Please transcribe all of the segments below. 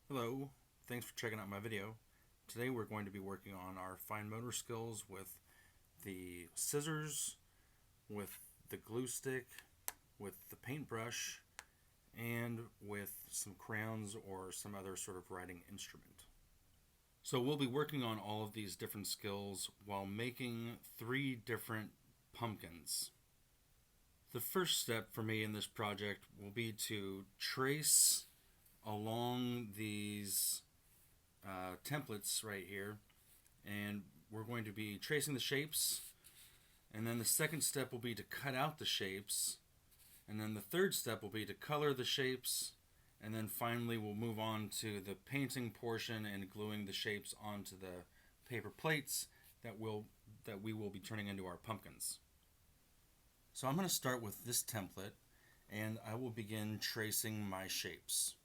Hello, thanks for checking out my video. Today we're going to be working on our fine motor skills with the scissors, with the glue stick, with the paintbrush, and with some crayons or some other sort of writing instrument. So we'll be working on all of these different skills while making 3 different pumpkins. The first step for me in this project will be to trace along these templates right here, and we're going to be tracing the shapes, and then the second step will be to cut out the shapes, and then the third step will be to color the shapes, and then finally we'll move on to the painting portion and gluing the shapes onto the paper plates that we will be turning into our pumpkins. So I'm going to start with this template, and I will begin tracing my shapes.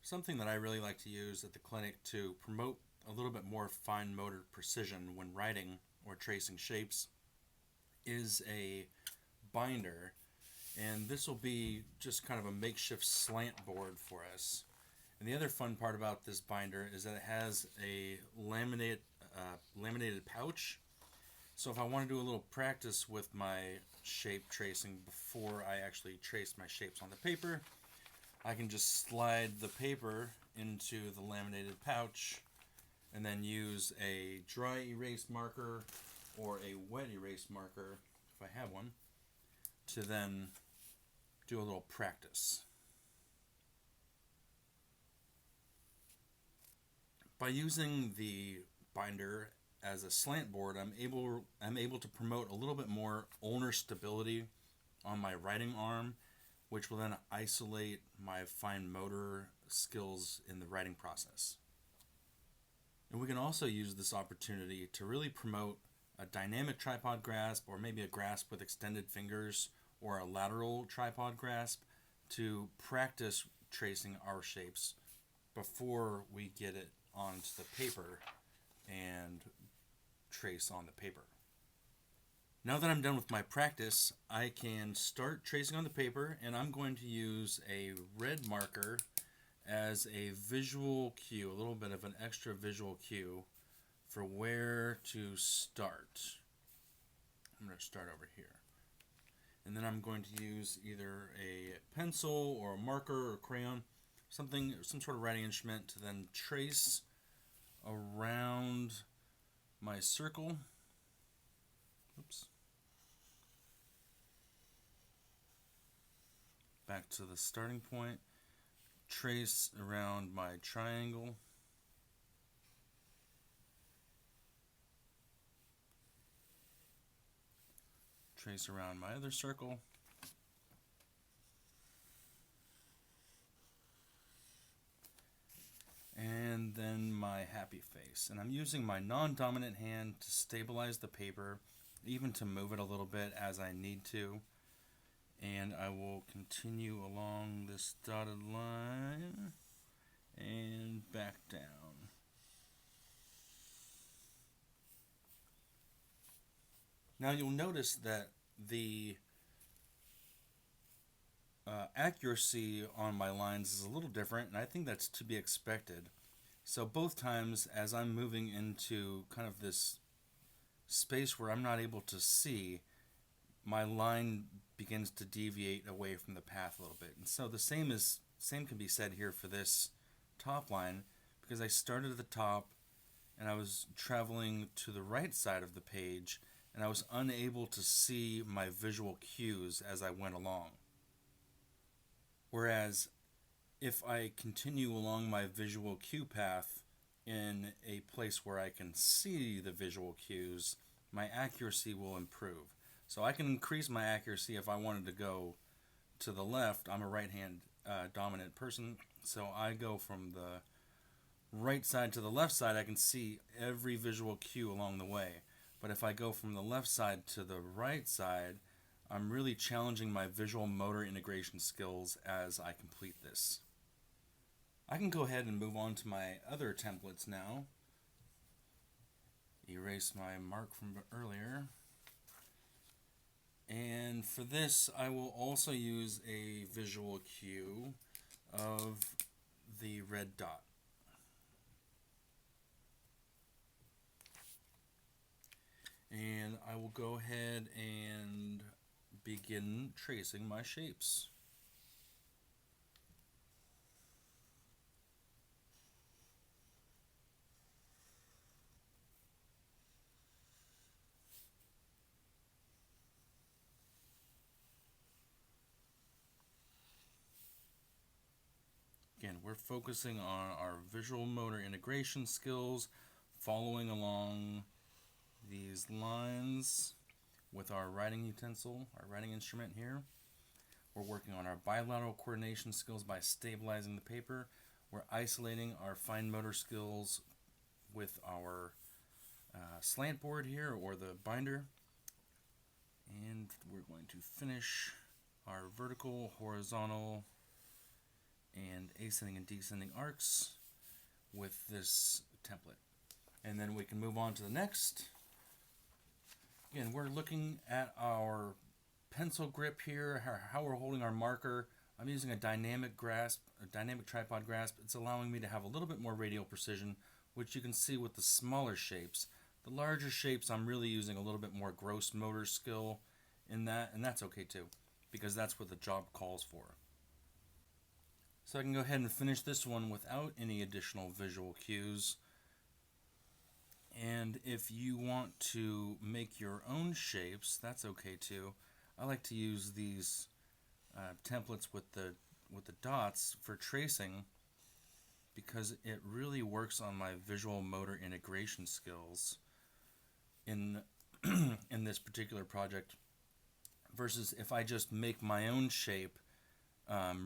Something that I really like to use at the clinic to promote a little bit more fine motor precision when writing or tracing shapes is a binder, and this will be just kind of a makeshift slant board for us. And the other fun part about this binder is that it has a laminated pouch. So if I want to do a little practice with my shape tracing before I actually trace my shapes on the paper, I can just slide the paper into the laminated pouch and then use a dry erase marker or a wet erase marker, if I have one, to then do a little practice. By using the binder as a slant board, I'm able to promote a little bit more ulnar stability on my writing arm, which will then isolate my fine motor skills in the writing process. And we can also use this opportunity to really promote a dynamic tripod grasp, or maybe a grasp with extended fingers, or a lateral tripod grasp, to practice tracing our shapes before we get it onto the paper and trace on the paper. Now that I'm done with my practice, I can start tracing on the paper, and I'm going to use a red marker as a visual cue, a little bit of an extra visual cue for where to start. I'm going to start over here. And then I'm going to use either a pencil or a marker or crayon, some sort of writing instrument, to then trace around my circle. Oops. Back to the starting point. Trace around my triangle. Trace around my other circle. And then my happy face. And I'm using my non-dominant hand to stabilize the paper, even to move it a little bit as I need to. And I will continue along this dotted line and back down. Now you'll notice that the accuracy on my lines is a little different, and I think that's to be expected. So both times as I'm moving into kind of this space where I'm not able to see, my line begins to deviate away from the path a little bit. And so the same can be said here for this top line, because I started at the top and I was traveling to the right side of the page, and I was unable to see my visual cues as I went along. Whereas if I continue along my visual cue path in a place where I can see the visual cues, my accuracy will improve. So I can increase my accuracy if I wanted to go to the left. I'm a right-hand dominant person, so I go from the right side to the left side. I can see every visual cue along the way. But if I go from the left side to the right side, I'm really challenging my visual motor integration skills as I complete this. I can go ahead and move on to my other templates now. Erase my mark from earlier. And for this, I will also use a visual cue of the red dot. And I will go ahead and begin tracing my shapes. Again, we're focusing on our visual motor integration skills, following along these lines with our writing utensil, our writing instrument here. We're working on our bilateral coordination skills by stabilizing the paper. We're isolating our fine motor skills with our slant board here, or the binder. And we're going to finish our vertical, horizontal, and ascending and descending arcs with this template. And then we can move on to the next. Again, we're looking at our pencil grip here, how we're holding our marker. I'm using a dynamic grasp, a dynamic tripod grasp. It's allowing me to have a little bit more radial precision, which you can see with the smaller shapes. The larger shapes, I'm really using a little bit more gross motor skill in that, and that's okay too, because that's what the job calls for. So I can go ahead and finish this one without any additional visual cues. And if you want to make your own shapes, that's okay too. I like to use these templates with the dots for tracing, because it really works on my visual motor integration skills in in this particular project, versus if I just make my own shape,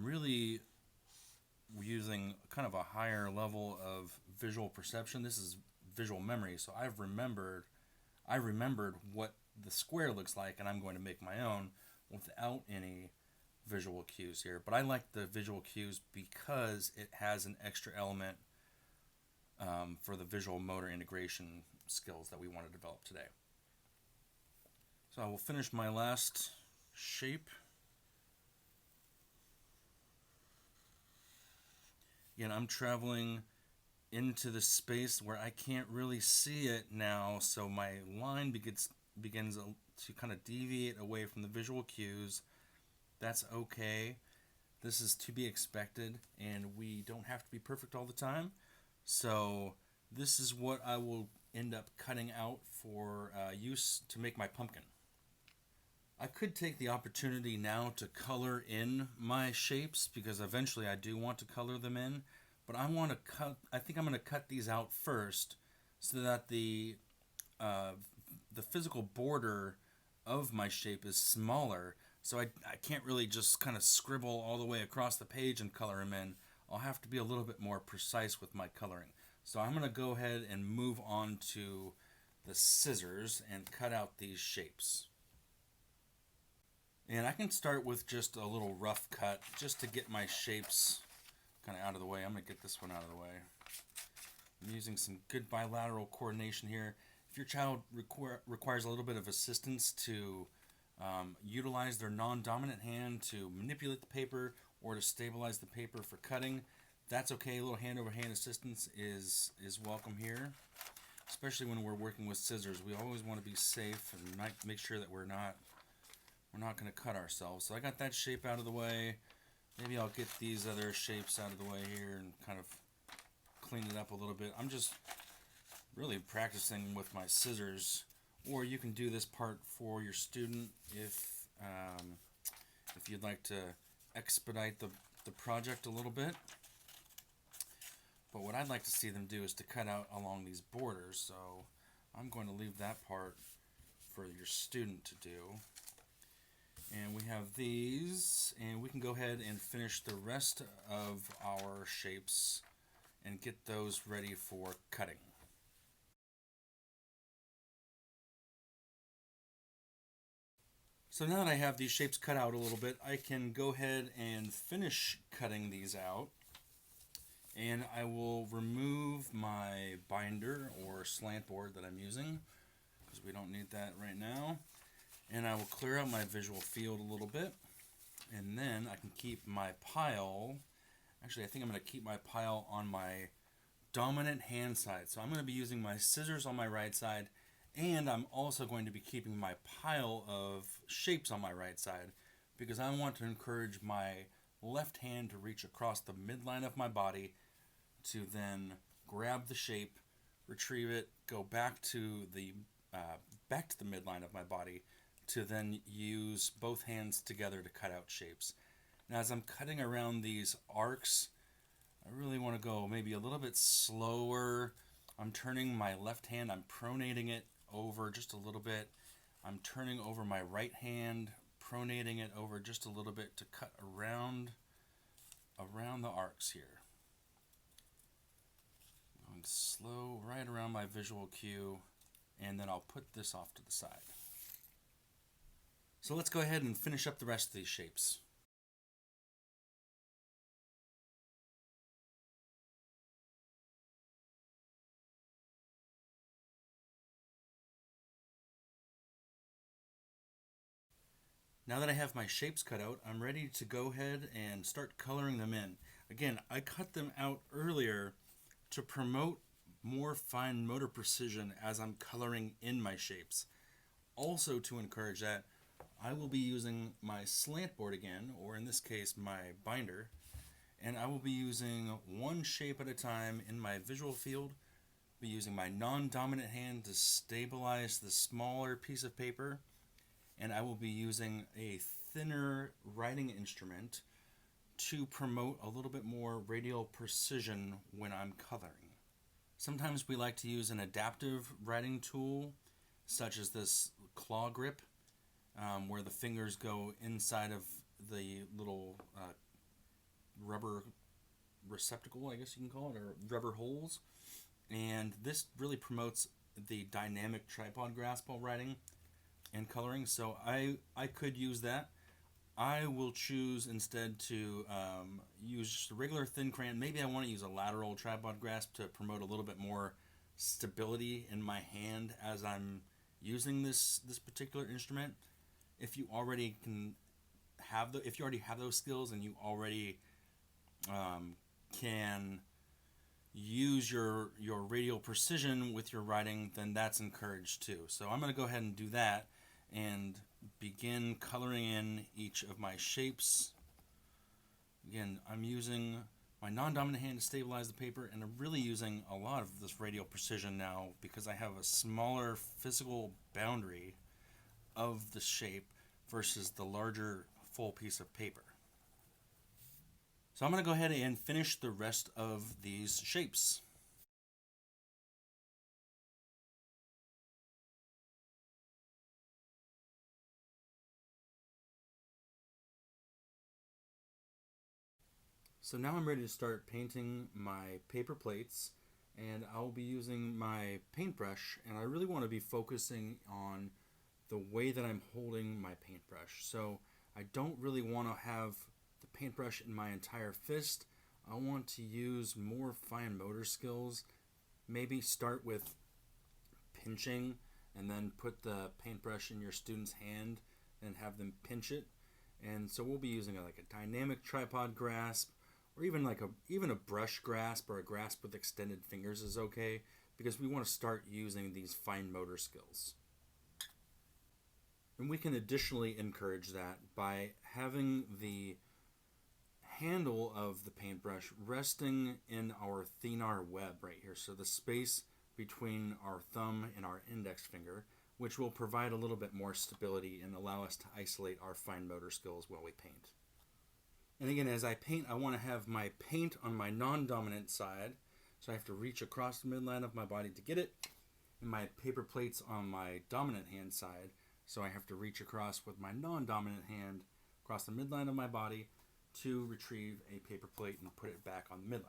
really using kind of a higher level of visual perception. This is visual memory, so I remembered what the square looks like, and I'm going to make my own without any visual cues here. But I like the visual cues because it has an extra element for the visual motor integration skills that we want to develop today. So I will finish my last shape. Again, I'm traveling into the space where I can't really see it now, so my line begins to kind of deviate away from the visual cues. That's okay. This is to be expected, and we don't have to be perfect all the time. So this is what I will end up cutting out for use to make my pumpkin. I could take the opportunity now to color in my shapes, because eventually I do want to color them in, but I think I'm going to cut these out first so that the physical border of my shape is smaller, so I can't really just kind of scribble all the way across the page and color them in. I'll have to be a little bit more precise with my coloring. So I'm going to go ahead and move on to the scissors and cut out these shapes. And I can start with just a little rough cut just to get my shapes kind of out of the way. I'm going to get this one out of the way. I'm using some good bilateral coordination here. If your child requires a little bit of assistance to utilize their non-dominant hand to manipulate the paper or to stabilize the paper for cutting, that's okay. A little hand-over-hand assistance is welcome here, especially when we're working with scissors. We always want to be safe and make sure that we're not going to cut ourselves. So I got that shape out of the way. Maybe I'll get these other shapes out of the way here and kind of clean it up a little bit. I'm just really practicing with my scissors, or you can do this part for your student if you'd like to expedite the project a little bit. But what I'd like to see them do is to cut out along these borders, so I'm going to leave that part for your student to do. And we have these, and we can go ahead and finish the rest of our shapes and get those ready for cutting. So now that I have these shapes cut out a little bit, I can go ahead and finish cutting these out. And I will remove my binder or slant board that I'm using, because we don't need that right now. And I will clear out my visual field a little bit, and then I can keep my pile. Actually, I think I'm going to keep my pile on my dominant hand side. So I'm going to be using my scissors on my right side And I'm also going to be keeping my pile of shapes on my right side because I want to encourage my left hand to reach across the midline of my body to then grab the shape, retrieve it, go back to the midline of my body to then use both hands together to cut out shapes. Now, as I'm cutting around these arcs, I really want to go maybe a little bit slower. I'm turning my left hand, I'm pronating it over just a little bit. I'm turning over my right hand, pronating it over just a little bit to cut around the arcs here. Going slow right around my visual cue, and then I'll put this off to the side. So let's go ahead and finish up the rest of these shapes. Now that I have my shapes cut out, I'm ready to go ahead and start coloring them in. Again, I cut them out earlier to promote more fine motor precision as I'm coloring in my shapes. Also, to encourage that, I will be using my slant board again, or in this case, my binder, and I will be using one shape at a time in my visual field. Be using my non-dominant hand to stabilize the smaller piece of paper, and I will be using a thinner writing instrument to promote a little bit more radial precision when I'm coloring. Sometimes we like to use an adaptive writing tool, such as this claw grip, where the fingers go inside of the little rubber receptacle, I guess you can call it, or rubber holes. And this really promotes the dynamic tripod grasp while writing and coloring, so I could use that. I will choose instead to use just a regular thin crayon. Maybe I want to use a lateral tripod grasp to promote a little bit more stability in my hand as I'm using this particular instrument. If you already have those skills and you already can use your radial precision with your writing, then that's encouraged too. So I'm going to go ahead and do that and begin coloring in each of my shapes. Again, I'm using my non-dominant hand to stabilize the paper, and I'm really using a lot of this radial precision now because I have a smaller physical boundary of the shape versus the larger full piece of paper. So I'm going to go ahead and finish the rest of these shapes. So now I'm ready to start painting my paper plates, and I'll be using my paintbrush, and I really want to be focusing on the way that I'm holding my paintbrush. So I don't really want to have the paintbrush in my entire fist. I want to use more fine motor skills. Maybe start with pinching and then put the paintbrush in your student's hand and have them pinch it. And so we'll be using like a dynamic tripod grasp, or even a brush grasp, or a grasp with extended fingers is okay, because we want to start using these fine motor skills. And we can additionally encourage that by having the handle of the paintbrush resting in our thenar web right here, so the space between our thumb and our index finger, which will provide a little bit more stability and allow us to isolate our fine motor skills while we paint. And again, as I paint, I want to have my paint on my non-dominant side, so I have to reach across the midline of my body to get it, and my paper plate's on my dominant hand side, so I have to reach across with my non-dominant hand across the midline of my body to retrieve a paper plate and put it back on the midline.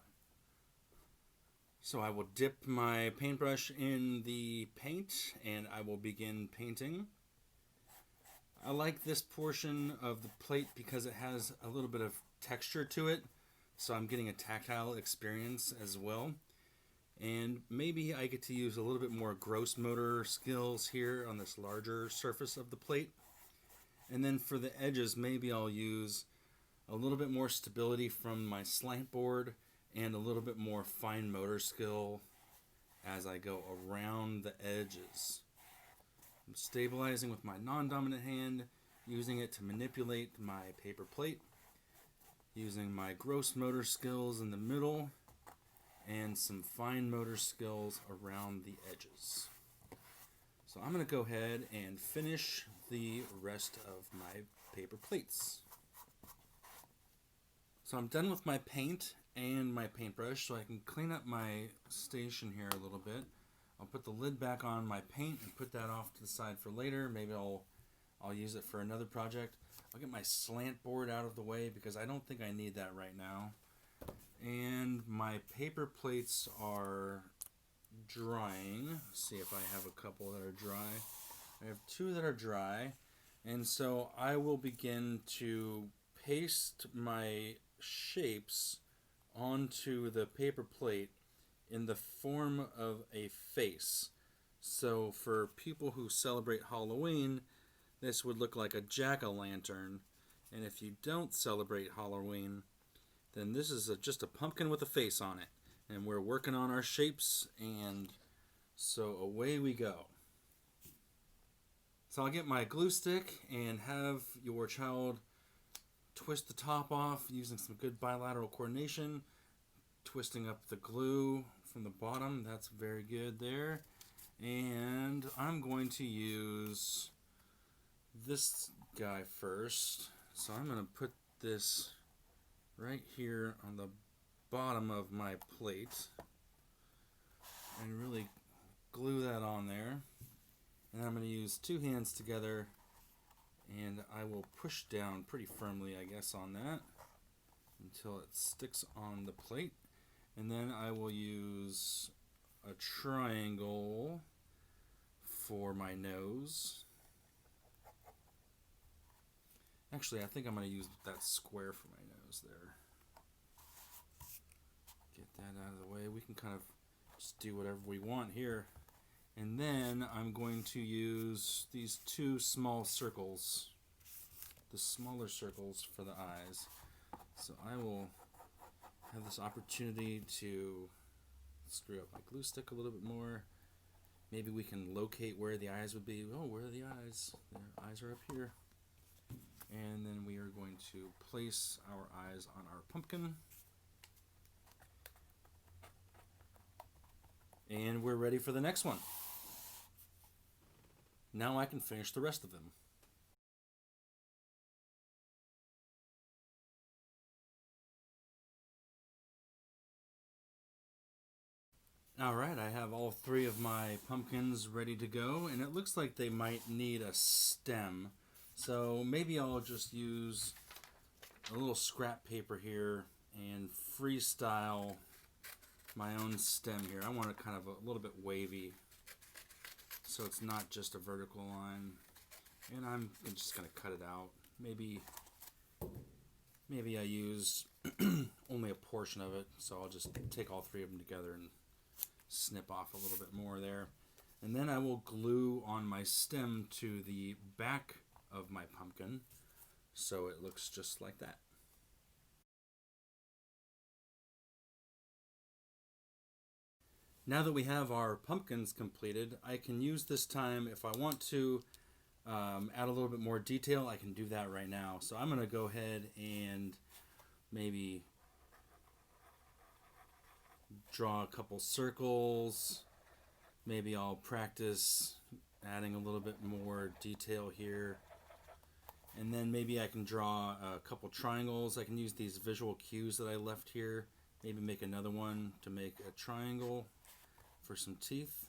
So I will dip my paintbrush in the paint and I will begin painting. I like this portion of the plate because it has a little bit of texture to it, so I'm getting a tactile experience as well. And maybe I get to use a little bit more gross motor skills here on this larger surface of the plate. And then for the edges, maybe I'll use a little bit more stability from my slant board and a little bit more fine motor skill as I go around the edges. I'm stabilizing with my non-dominant hand, using it to manipulate my paper plate, using my gross motor skills in the middle, and some fine motor skills around the edges. So I'm going to go ahead and finish the rest of my paper plates. So I'm done with my paint and my paintbrush, so I can clean up my station here a little bit. I'll put the lid back on my paint and put that off to the side for later. Maybe I'll use it for another project. I'll get my slant board out of the way because I don't think I need that right now. And my paper plates are drying. Let's see if I have a couple that are dry. I have 2 that are dry. And so I will begin to paste my shapes onto the paper plate in the form of a face. So for people who celebrate Halloween, this would look like a jack-o'-lantern. And if you don't celebrate Halloween, then this is just a pumpkin with a face on it. And we're working on our shapes, and so away we go. So I'll get my glue stick and have your child twist the top off using some good bilateral coordination, twisting up the glue from the bottom. That's very good there. And I'm going to use this guy first. So I'm going to put this right here on the bottom of my plate and really glue that on there. And I'm going to use 2 hands together, and I will push down pretty firmly, I guess, on that until it sticks on the plate. And then I will use a triangle for my nose. Actually, I think I'm going to use that square for my nose there. Get that out of the way. We can kind of just do whatever we want here. And then I'm going to use these 2 small circles, the smaller circles for the eyes. So I will have this opportunity to screw up my glue stick a little bit more. Maybe we can locate where the eyes would be. Oh, where are the eyes? Their eyes are up here. And then we are going to place our eyes on our pumpkin. And we're ready for the next one. Now I can finish the rest of them. Alright, I have all 3 of my pumpkins ready to go, and it looks like they might need a stem. So maybe I'll just use a little scrap paper here and freestyle my own stem here. I want it kind of a little bit wavy, so it's not just a vertical line. And I'm just going to cut it out. Maybe I use only a portion of it, so I'll just take all 3 of them together and snip off a little bit more there. And then I will glue on my stem to the back of my pumpkin so it looks just like that. Now that we have our pumpkins completed, I can use this time, if I want to add a little bit more detail, I can do that right now. So I'm going to go ahead and maybe draw a couple circles. Maybe I'll practice adding a little bit more detail here. And then maybe I can draw a couple triangles. I can use these visual cues that I left here. Maybe make another one to make a triangle for some teeth.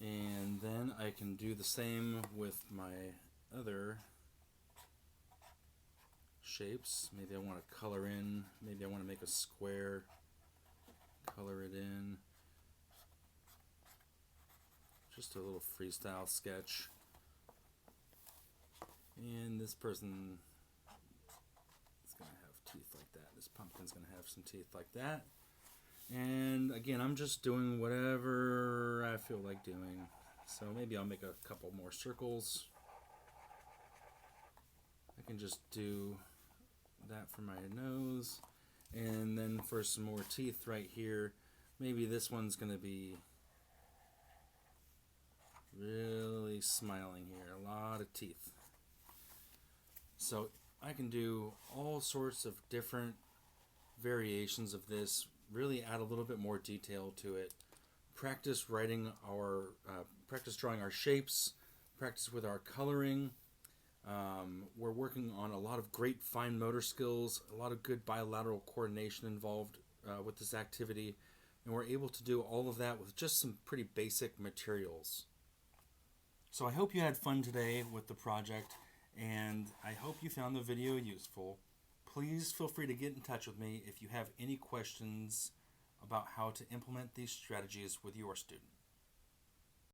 And then I can do the same with my other shapes. Maybe I want to color in, maybe I want to make a square, color it in. Just a little freestyle sketch. And this person is going to have teeth like that. This pumpkin's going to have some teeth like that. And again, I'm just doing whatever I feel like doing. So maybe I'll make a couple more circles. I can just do that for my nose. And then for some more teeth right here, maybe this one's going to be really smiling here. A lot of teeth. So I can do all sorts of different variations of this, really add a little bit more detail to it. Practice drawing our shapes, practice with our coloring. We're working on a lot of great fine motor skills, a lot of good bilateral coordination involved with this activity, and we're able to do all of that with just some pretty basic materials. So I hope you had fun today with the project, and I hope you found the video useful. Please feel free to get in touch with me if you have any questions about how to implement these strategies with your students.